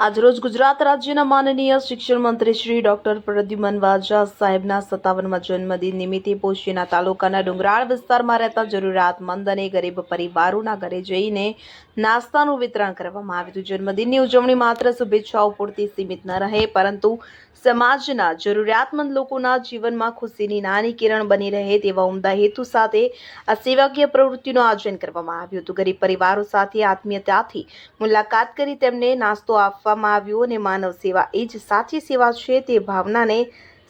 આજરોજ ગુજરાત રાજ્યના માનનીય શિક્ષણ મંત્રી શ્રી ડોક્ટર પ્રદ્યુમન વાજા સાહેબના 57મા જન્મદિન નિમિત્તે પોશીના તાલુકાના ડુંગરાળ વિસ્તારમાં રહેતા જરૂરિયાતમંદ અને ગરીબ પરિવારોના ઘરે જઈને નાસ્તાનું વિતરણ કરવામાં આવ્યું હતું। જન્મદિનની ઉજવણી માત્ર શુભેચ્છાઓ પૂરતી સીમિત ન રહે, પરંતુ સમાજના જરૂરિયાતમંદ લોકોના જીવનમાં ખુશીની નાની કિરણ બની રહે તેવા ઉમદા હેતુ સાથે આ સેવાકીય પ્રવૃત્તિનું આયોજન કરવામાં આવ્યું હતું। ગરીબ પરિવારો સાથે આત્મીયતાથી મુલાકાત કરી તેમને નાસ્તો આપવામાં આવ્યો અને માનવ સેવા એ જ સાચી સેવા છે તે ભાવનાને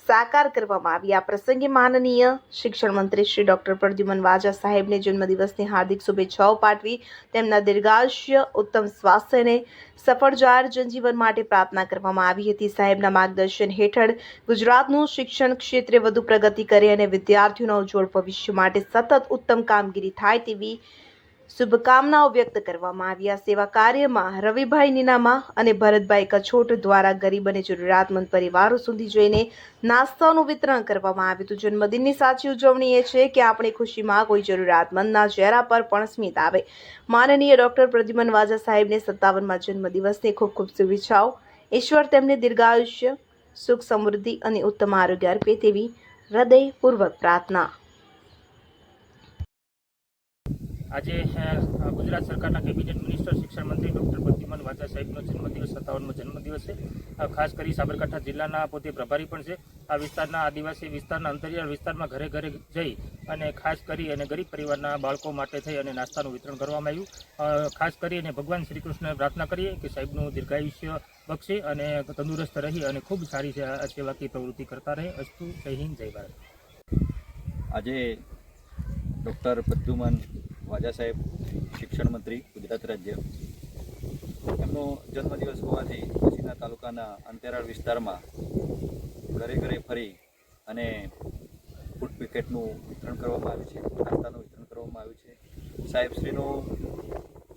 સાકાર કરવામાં આવી। આ પ્રસંગે માનનીય શિક્ષણ મંત્રી શ્રી ડોક્ટર પ્રદ્યુમન વાજા સાહેબને જન્મદિવસની હાર્દિક શુભેચ્છાઓ પાઠવી તેમના દીર્ઘાયુષ્ય, ઉત્તમ સ્વાસ્થ્ય અને સફળ જાહેર જનજીવન માટે પ્રાર્થના કરવામાં આવી હતી। સાહેબના માર્ગદર્શન હેઠળ ગુજરાતનું શિક્ષણ ક્ષેત્રે વધુ પ્રગતિ કરે અને વિદ્યાર્થીઓના ઉજ્જવળ ભવિષ્ય માટે સતત ઉત્તમ કામગીરી થાય તેવી શુભકામનાઓ વ્યક્ત કરવામાં આવી। આ સેવા કાર્યમાં રવિભાઈ નીનામા અને ભરતભાઈ કછોટ દ્વારા ગરીબ અને જરૂરિયાતમંદ પરિવારો સુધી જઈને નાસ્તાનું વિતરણ કરવામાં આવ્યું હતું। જન્મદિનની સાચી ઉજવણી એ છે કે આપણી ખુશીમાં કોઈ જરૂરિયાતમંદના ચહેરા પર પણ સ્મિત આવે। માનનીય ડોક્ટર પ્રદ્યુમન વાજા સાહેબને 57મા જન્મદિવસની ખૂબ ખૂબ શુભેચ્છાઓ। ઈશ્વર તેમને દીર્ઘાયુષ્ય, સુખ, સમૃદ્ધિ અને ઉત્તમ આરોગ્ય અર્પે તેવી હૃદયપૂર્વક પ્રાર્થના। આજે ગુજરાત સરકારના કેબિનેટ મિનિસ્ટર શિક્ષણ મંત્રી ડૉક્ટર પ્રદ્યુમન વાજા સાહેબનો જન્મદિવસ 57મો જન્મદિવસ છે। ખાસ કરી સાબરકાંઠા જિલ્લાના પોતે પ્રભારી પણ છે। આ વિસ્તારના આદિવાસી વિસ્તારના અંતરિયાળ વિસ્તારમાં ઘરે ઘરે જઈ અને ખાસ કરી અને ગરીબ પરિવારના બાળકો માટે થઈ અને નાસ્તાનું વિતરણ કરવામાં આવ્યું। ખાસ કરીને ભગવાન શ્રી કૃષ્ણને પ્રાર્થના કરીએ કે સાહેબનું દીર્ઘાયુષ્ય બક્ષે અને તંદુરસ્ત રહી અને ખૂબ સારી સેવાકીય પ્રવૃત્તિ કરતા રહે। અસ્તુ। જય હિન્દ, જય ભારત। આજે ડૉક્ટર પ્રદ્યુમન વાજા સાહેબ શિક્ષણ મંત્રી ગુજરાત રાજ્ય, એમનો જન્મદિવસ હોવાથી પોશીના તાલુકાના અંતરિયાળ વિસ્તારમાં ઘરે ઘરે ફરી અને ફૂડ પેકેટનું વિતરણ કરવામાં આવ્યું છે, નાસ્તાનું વિતરણ કરવામાં આવ્યું છે। સાહેબશ્રીનું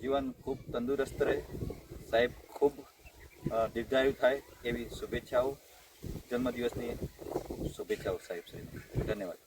જીવન ખૂબ તંદુરસ્ત રહે, સાહેબ ખૂબ દીર્ઘાયુ થાય એવી શુભેચ્છાઓ, જન્મદિવસની શુભેચ્છાઓ સાહેબશ્રીને। ધન્યવાદ।